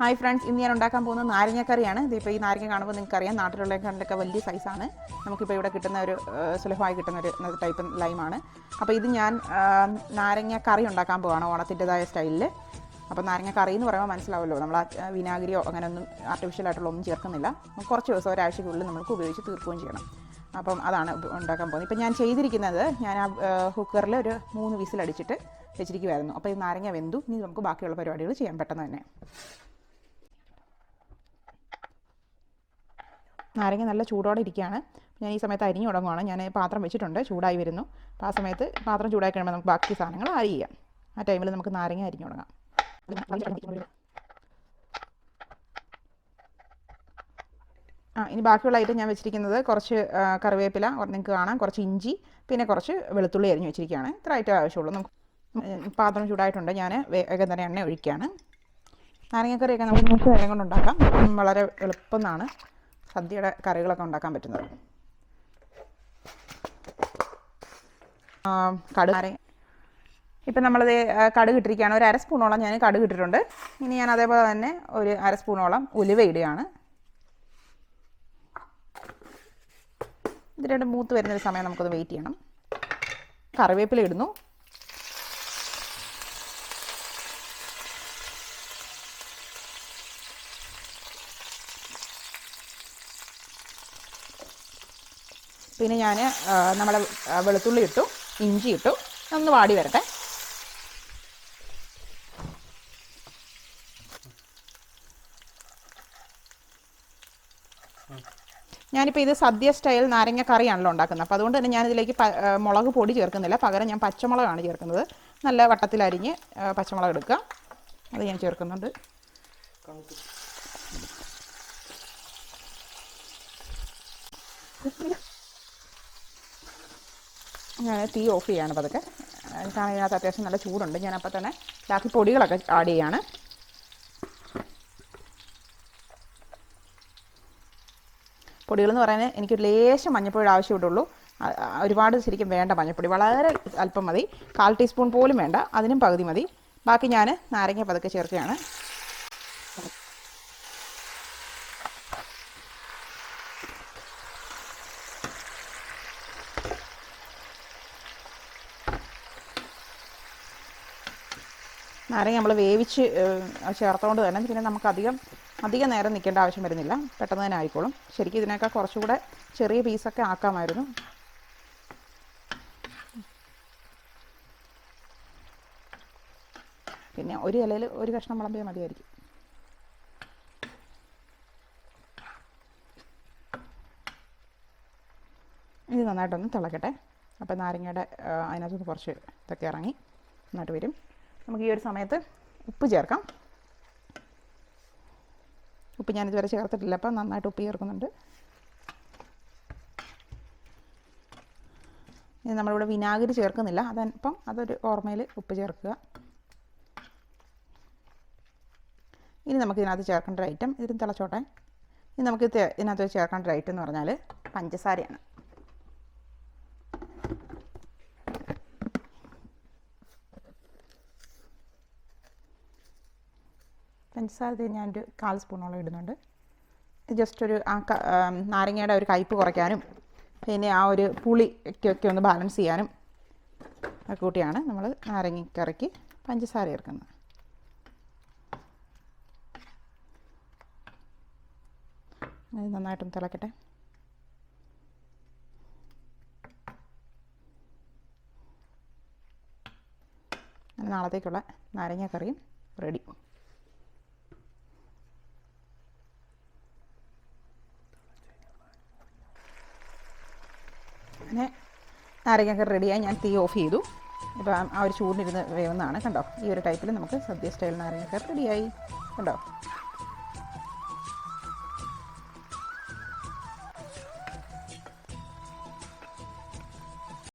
Hi friends, ഇന്ന് ഞാൻ ഉണ്ടാക്കാൻ പോകുന്നത് നാരങ്ങക്കറിയാണ്. ഇതിപ്പോൾ ഈ നാരങ്ങ കാണുമ്പോൾ നിങ്ങൾക്കറിയാം, നാട്ടിലുള്ളതിനൊക്കെ വലിയ സൈസാണ്. നമുക്കിപ്പോൾ ഇവിടെ കിട്ടുന്ന ഒരു സുലഭമായി കിട്ടുന്ന ഒരു ടൈപ്പ് ലൈമാണ്. അപ്പോൾ ഇത് ഞാൻ നാരങ്ങ കറി ഉണ്ടാക്കാൻ പോവുകയാണ് ഓണത്തിൻ്റെതായ സ്റ്റൈലിൽ. അപ്പോൾ നാരങ്ങ കറി എന്ന് പറയുമ്പോൾ മനസ്സിലാവുമല്ലോ, നമ്മൾ വിനാഗിരിയോ അങ്ങനെ ഒന്നും ആർട്ടിഫിഷ്യലായിട്ടുള്ള ഒന്നും ചേർക്കുന്നില്ല. കുറച്ച് ദിവസം ഒരാഴ്ചയ്ക്കുള്ളിൽ നമുക്ക് ഉപയോഗിച്ച് തീർക്കുകയും ചെയ്യണം. അപ്പം അതാണ് ഉണ്ടാക്കാൻ പോകുന്നത്. ഇപ്പം ഞാൻ ചെയ്തിരിക്കുന്നത്, ഞാൻ ആ കുക്കറിൽ ഒരു 3 വിസിലടിച്ചിട്ട് വെച്ചിരിക്കുമായിരുന്നു. അപ്പോൾ ഈ നാരങ്ങ വെന്തു. ഇനി നമുക്ക് ബാക്കിയുള്ള പരിപാടികൾ ചെയ്യാൻ പെട്ടെന്ന് തന്നെ. നാരങ്ങ നല്ല ചൂടോടെ ഇരിക്കുകയാണ്. ഞാൻ ഈ സമയത്ത് അരിഞ്ഞു തുടങ്ങുകയാണ്. ഞാൻ പാത്രം വെച്ചിട്ടുണ്ട്, ചൂടായി വരുന്നു. അപ്പോൾ ആ സമയത്ത് പാത്രം ചൂടായി കഴിയുമ്പോൾ നമുക്ക് ബാക്കി സാധനങ്ങൾ ആഡ് ചെയ്യാം. ആ ടൈമിൽ നമുക്ക് നാരങ്ങ അരിഞ്ഞു തുടങ്ങാം. ഇനി ബാക്കിയുള്ള ഐറ്റം ഞാൻ വെച്ചിരിക്കുന്നത് കുറച്ച് കറിവേപ്പില നിങ്ങൾക്ക് കാണാം, കുറച്ച് ഇഞ്ചി, പിന്നെ കുറച്ച് വെളുത്തുള്ളി അരിഞ്ഞ് വെച്ചിരിക്കുകയാണ്. ഇത്ര ഐറ്റം ആവശ്യമുള്ളൂ. നമുക്ക് പാത്രം ചൂടായിട്ടുണ്ട്. ഞാൻ വേഗം തന്നെ എണ്ണ ഒഴിക്കുകയാണ്. നാരങ്ങക്കറിയൊക്കെ നമുക്ക് 3 നേരം കൊണ്ട് ഉണ്ടാക്കാം. വളരെ എളുപ്പമെന്നാണ് സദ്യയുടെ കറികളൊക്കെ ഉണ്ടാക്കാൻ പറ്റുന്നത്. കടുക് ഇപ്പം നമ്മളത് കടുക് ഇട്ടിരിക്കുകയാണ്. ഒരു 1/2 സ്പൂണോളം ഞാൻ കടുക് ഇട്ടിട്ടുണ്ട്. ഇനി ഞാൻ അതേപോലെ തന്നെ ഒരു 1/2 സ്പൂണോളം ഉലുവ ഇടുകയാണ്. ഇത് രണ്ട് മൂത്ത് വരുന്നൊരു സമയം നമുക്കത് വെയിറ്റ് ചെയ്യണം. കറിവേപ്പില ഇടുന്നു. പിന്നെ ഞാൻ നമ്മളെ വെളുത്തുള്ളി ഇട്ടു, ഇഞ്ചി ഇട്ടു. ഒന്ന് വാടി വരട്ടെ. ഞാനിപ്പോൾ ഇത് സദ്യ സ്റ്റൈൽ നാരങ്ങ കറിയാണല്ലോ ഉണ്ടാക്കുന്നത്. അപ്പോൾ അതുകൊണ്ട് തന്നെ ഞാനിതിലേക്ക് മുളക് പൊടി ചേർക്കുന്നില്ല. പകരം ഞാൻ പച്ചമുളകാണ് ചേർക്കുന്നത്. നല്ല വട്ടത്തിലരിഞ്ഞ് പച്ചമുളക് എടുക്കുക, അത് ഞാൻ ചേർക്കുന്നുണ്ട്. ഞാൻ തീ ഓഫ് ചെയ്യാണ് പതുക്കെ. കാരണം ഇതിനകത്ത് അത്യാവശ്യം നല്ല ചൂടുണ്ട്. ഞാനപ്പോൾ തന്നെ ബാക്കി പൊടികളൊക്കെ ആഡ് ചെയ്യാണ്. പൊടികളെന്ന് പറയുന്നത് എനിക്കൊരു ലേശം മഞ്ഞൾപ്പൊടി ആവശ്യമുള്ളൂ. ഒരുപാട് ശരിക്കും വേണ്ട മഞ്ഞൾപ്പൊടി, വളരെ അല്പം മതി. 1/4 ടീസ്പൂൺ പോലും വേണ്ട, അതിനും പകുതി മതി. ബാക്കി ഞാൻ നാരങ്ങ പതുക്കെ ചേർക്കുകയാണ്. നാരങ്ങ നമ്മൾ വേവിച്ച് ചേർത്തുകൊണ്ട് തന്നെ പിന്നെ നമുക്ക് അധികം നേരം നിൽക്കേണ്ട ആവശ്യം വരുന്നില്ല. പെട്ടെന്ന് തന്നെ ആയിക്കോളും. ശരിക്കും ഇതിനേക്കാൾ കുറച്ചുകൂടെ ചെറിയ പീസൊക്കെ ആക്കാമായിരുന്നു. പിന്നെ ഒരു ഇലയിൽ ഒരു കഷ്ണം വിളമ്പിയാൽ മതിയായിരിക്കും. ഇത് നന്നായിട്ടൊന്ന് തിളക്കട്ടെ. അപ്പോൾ നാരങ്ങയുടെ അതിനകത്ത് കുറച്ച് ഇതൊക്കെ ഇറങ്ങി നന്നായിട്ട് വരും. നമുക്ക് ഈ ഒരു സമയത്ത് ഉപ്പ് ചേർക്കാം. ഉപ്പ് ഞാനിതുവരെ ചേർത്തിട്ടില്ല, അപ്പം നന്നായിട്ട് ഉപ്പ് ചേർക്കുന്നുണ്ട്. ഇനി നമ്മളിവിടെ വിനാഗിരി ചേർക്കുന്നില്ല, അതപ്പം അതൊരു ഓർമ്മയിൽ ഉപ്പ് ചേർക്കുക. ഇനി നമുക്ക് ഇതിനകത്ത് ചേർക്കേണ്ട ഒരു ഐറ്റം, ഇതിന് തിളച്ചോട്ടെ. ഇനി നമുക്ക് ഇതിനകത്ത് ചേർക്കേണ്ട ഒരു ഐറ്റം എന്ന് പറഞ്ഞാൽ പഞ്ചസാരയാണ്. പഞ്ചസാര ഞാനൊരു 1/4 സ്പൂണോളം ഇടുന്നുണ്ട്. ജസ്റ്റ് ഒരു നാരങ്ങയുടെ ഒരു കയ്പ്പ് കുറയ്ക്കാനും പിന്നെ ആ ഒരു പുളിക്കൊക്കെ ഒന്ന് ബാലൻസ് ചെയ്യാനും ഒക്കെ കൂട്ടിയാണ് നമ്മൾ നാരങ്ങക്കറിക്ക് പഞ്ചസാര ചേർക്കുന്നത്. അത് നന്നായിട്ടൊന്ന് തിളക്കട്ടെ. നാളത്തേക്കുള്ള നാരങ്ങക്കറിയും റെഡി. അങ്ങനെ നാരങ്ങക്കറി റെഡിയായി. ഞാൻ തീ ഓഫ് ചെയ്തു. ഇപ്പോൾ ആ ഒരു ചൂടിനിരുന്ന് വേവുന്നതാണ്. കണ്ടോ, ഈ ഒരു ടൈപ്പിൽ നമുക്ക് സദ്യ സ്റ്റൈൽ നാരങ്ങക്കറി റെഡിയായി. കണ്ടോ.